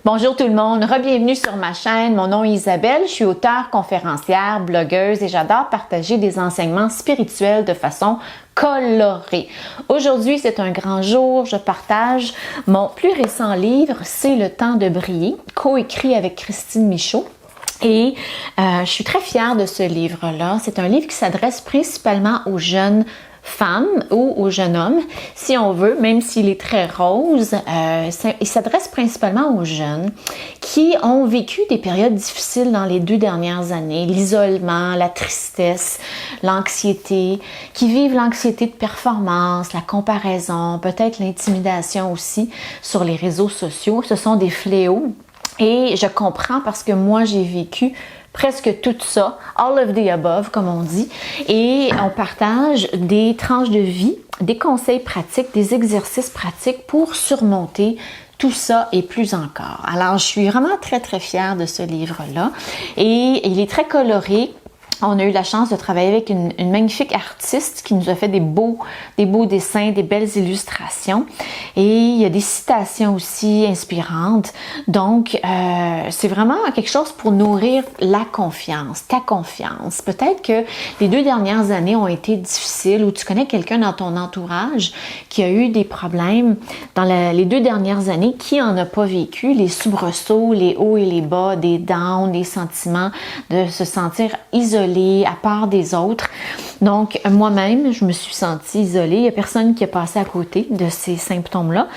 Bonjour tout le monde, re-bienvenue sur ma chaîne. Mon nom est Isabelle, je suis auteure, conférencière, blogueuse et j'adore partager des enseignements spirituels de façon colorée. Aujourd'hui, c'est un grand jour, je partage mon plus récent livre, C'est le temps de briller, coécrit avec Christine Michaud. Et je suis très fière de ce livre-là. C'est un livre qui s'adresse principalement aux jeunes femmes ou aux jeunes hommes, si on veut, même s'il est très rose. Il s'adresse principalement aux jeunes qui ont vécu des périodes difficiles dans les 2 dernières années, l'isolement, la tristesse, l'anxiété, qui vivent l'anxiété de performance, la comparaison, peut-être l'intimidation aussi sur les réseaux sociaux. Ce sont des fléaux. Et je comprends parce que moi, j'ai vécu presque tout ça, all of the above, comme on dit. Et on partage des tranches de vie, des conseils pratiques, des exercices pratiques pour surmonter tout ça et plus encore. Alors, je suis vraiment très, très fière de ce livre-là. Et il est très coloré. On a eu la chance de travailler avec une magnifique artiste qui nous a fait des beaux dessins, des belles illustrations. Et il y a des citations aussi inspirantes. Donc, c'est vraiment quelque chose pour nourrir la confiance, ta confiance. Peut-être que les 2 dernières années ont été difficiles ou tu connais quelqu'un dans ton entourage qui a eu des problèmes dans les 2 dernières années. Qui en a pas vécu? Les soubresauts, les hauts et les bas, des downs, des sentiments de se sentir isolé, à part des autres. Donc, moi-même, je me suis sentie isolée. Il n'y a personne qui a passé à côté de ces symptômes-là.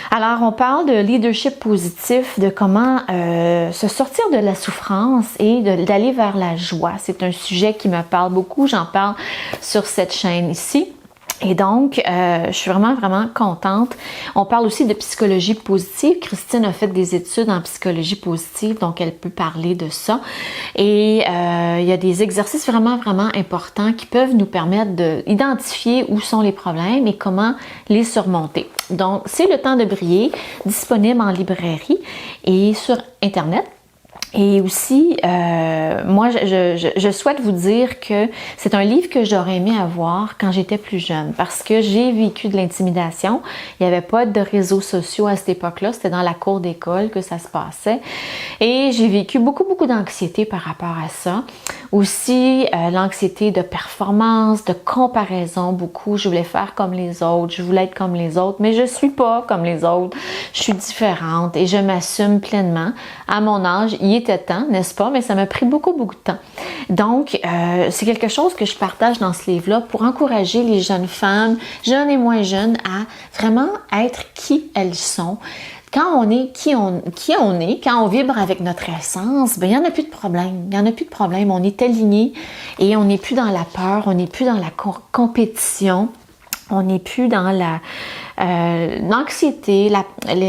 Alors, on parle de leadership positif, de comment se sortir de la souffrance et d'aller vers la joie. C'est un sujet qui me parle beaucoup. J'en parle sur cette chaîne ici. Et donc, je suis vraiment contente. On parle aussi de psychologie positive. Christine a fait des études en psychologie positive, donc elle peut parler de ça. Et il y a des exercices vraiment importants qui peuvent nous permettre d'identifier où sont les problèmes et comment les surmonter. Donc, c'est le temps de briller, disponible en librairie et sur Internet. Et aussi, moi, je souhaite vous dire que c'est un livre que j'aurais aimé avoir quand j'étais plus jeune parce que j'ai vécu de l'intimidation. Il n'y avait pas de réseaux sociaux à cette époque-là. C'était dans la cour d'école que ça se passait. Et j'ai vécu beaucoup d'anxiété par rapport à ça. Aussi, l'anxiété de performance, de comparaison, beaucoup. Je voulais faire comme les autres, je voulais être comme les autres, mais je suis pas comme les autres. Je suis différente et je m'assume pleinement. À mon âge, il était temps, n'est-ce pas? Mais ça m'a pris beaucoup de temps. Donc, c'est quelque chose que je partage dans ce livre-là pour encourager les jeunes femmes, jeunes et moins jeunes, à vraiment être qui elles sont. Quand on est qui on est, quand on vibre avec notre essence, ben il n'y en a plus de problème. Il n'y en a plus de problème. On est aligné et on n'est plus dans la peur, on n'est plus dans la compétition, on n'est plus dans l'anxiété,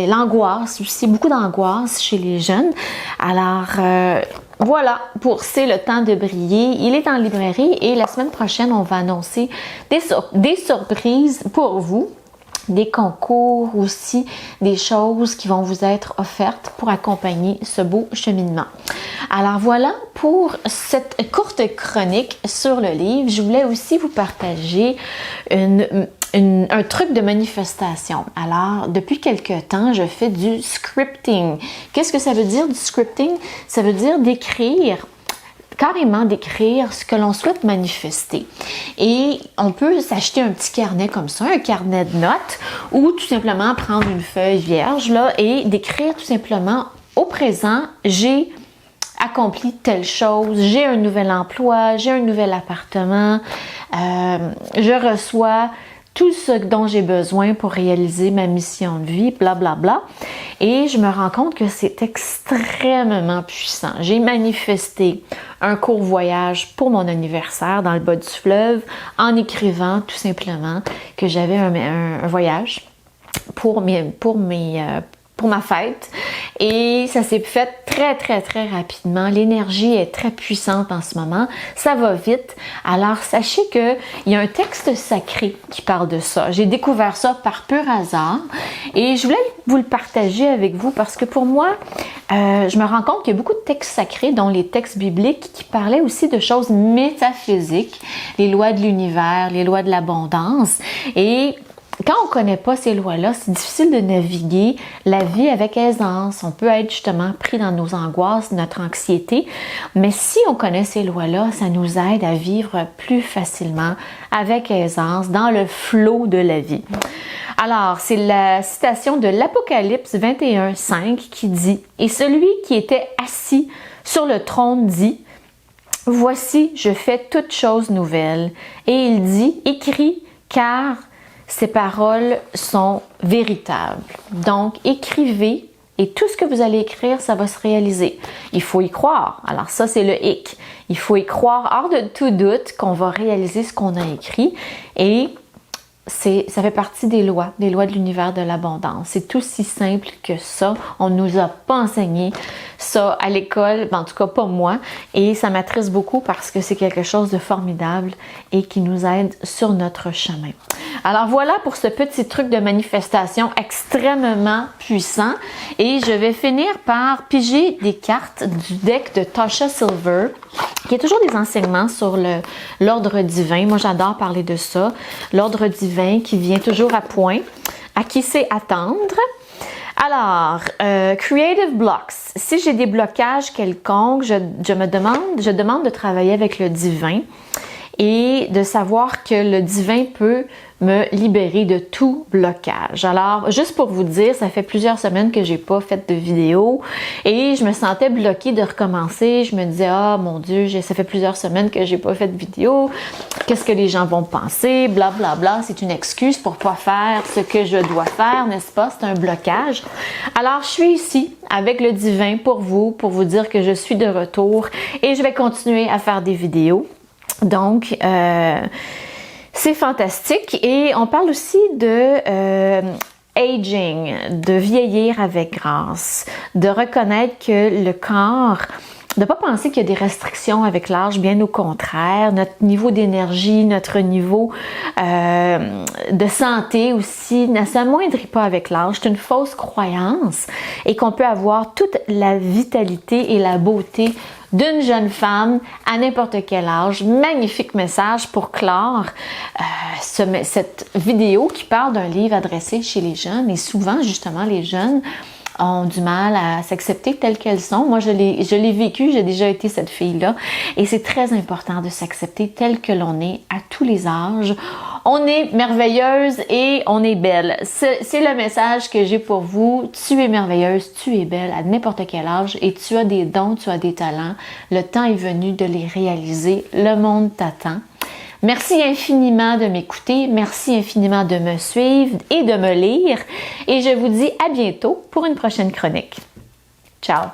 l'angoisse aussi, beaucoup d'angoisse chez les jeunes. Alors, voilà pour C'est le temps de briller. Il est en librairie et la semaine prochaine, on va annoncer des surprises pour vous. Des concours aussi, des choses qui vont vous être offertes pour accompagner ce beau cheminement. Alors voilà pour cette courte chronique sur le livre. Je voulais aussi vous partager un truc de manifestation. Alors, depuis quelque temps, je fais du scripting. Qu'est-ce que ça veut dire du scripting? Ça veut dire carrément d'écrire ce que l'on souhaite manifester. Et on peut s'acheter un petit carnet comme ça, un carnet de notes, ou tout simplement prendre une feuille vierge là, et d'écrire tout simplement au présent, j'ai accompli telle chose, j'ai un nouvel emploi, j'ai un nouvel appartement, je reçois tout ce dont j'ai besoin pour réaliser ma mission de vie, blablabla. Et je me rends compte que c'est extrêmement puissant. J'ai manifesté un court voyage pour mon anniversaire dans le bas du fleuve en écrivant tout simplement que j'avais un voyage pour ma fête. Et ça s'est fait très rapidement. L'énergie est très puissante en ce moment. Ça va vite. Alors, sachez qu'il y a un texte sacré qui parle de ça. J'ai découvert ça par pur hasard et je voulais vous le partager avec vous parce que pour moi, je me rends compte qu'il y a beaucoup de textes sacrés, dont les textes bibliques, qui parlaient aussi de choses métaphysiques, les lois de l'univers, les lois de l'abondance. Et quand on ne connaît pas ces lois-là, c'est difficile de naviguer la vie avec aisance. On peut être justement pris dans nos angoisses, notre anxiété. Mais si on connaît ces lois-là, ça nous aide à vivre plus facilement, avec aisance, dans le flot de la vie. Alors, c'est la citation de l'Apocalypse 21:5 qui dit « Et celui qui était assis sur le trône dit « Voici, je fais toutes choses nouvelles. » Et il dit « Écris, car ces paroles sont véritables. » Donc, écrivez et tout ce que vous allez écrire, ça va se réaliser. Il faut y croire. Alors ça, c'est le hic. Il faut y croire hors de tout doute qu'on va réaliser ce qu'on a écrit et ça fait partie des lois de l'univers de l'abondance. C'est aussi simple que ça. On ne nous a pas enseigné ça à l'école, en tout cas pas moi, et ça m'attriste beaucoup parce que c'est quelque chose de formidable et qui nous aide sur notre chemin. Alors voilà pour ce petit truc de manifestation extrêmement puissant et je vais finir par piger des cartes du deck de Tasha Silver qui a toujours des enseignements sur l'ordre divin. Moi, j'adore parler de ça. L'ordre divin qui vient toujours à point, à qui c'est attendre. Alors, creative blocks. Si j'ai des blocages quelconques, je demande de travailler avec le divin et de savoir que le divin peut me libérer de tout blocage. Alors, juste pour vous dire, ça fait plusieurs semaines que j'ai pas fait de vidéo et je me sentais bloquée de recommencer. Je me disais, ah mon Dieu, ça fait plusieurs semaines que j'ai pas fait de vidéo. Qu'est-ce que les gens vont penser? Bla bla bla. C'est une excuse pour pas faire ce que je dois faire, n'est-ce pas? C'est un blocage. Alors, je suis ici avec le divin pour vous dire que je suis de retour et je vais continuer à faire des vidéos. Donc, c'est fantastique et on parle aussi de aging, de vieillir avec grâce, de reconnaître que le corps, de ne pas penser qu'il y a des restrictions avec l'âge, bien au contraire, notre niveau d'énergie, notre niveau de santé aussi ne s'amoindrit pas avec l'âge, c'est une fausse croyance et qu'on peut avoir toute la vitalité et la beauté d'une jeune femme à n'importe quel âge. Magnifique message pour clore cette vidéo qui parle d'un livre adressé chez les jeunes et souvent justement les jeunes ont du mal à s'accepter telles qu'elles sont. Moi, je l'ai vécu, j'ai déjà été cette fille-là et c'est très important de s'accepter tel que l'on est à tous les âges. On est merveilleuse et on est belle. C'est le message que j'ai pour vous. Tu es merveilleuse, tu es belle à n'importe quel âge et tu as des dons, tu as des talents. Le temps est venu de les réaliser. Le monde t'attend. Merci infiniment de m'écouter, merci infiniment de me suivre et de me lire et je vous dis à bientôt pour une prochaine chronique. Ciao!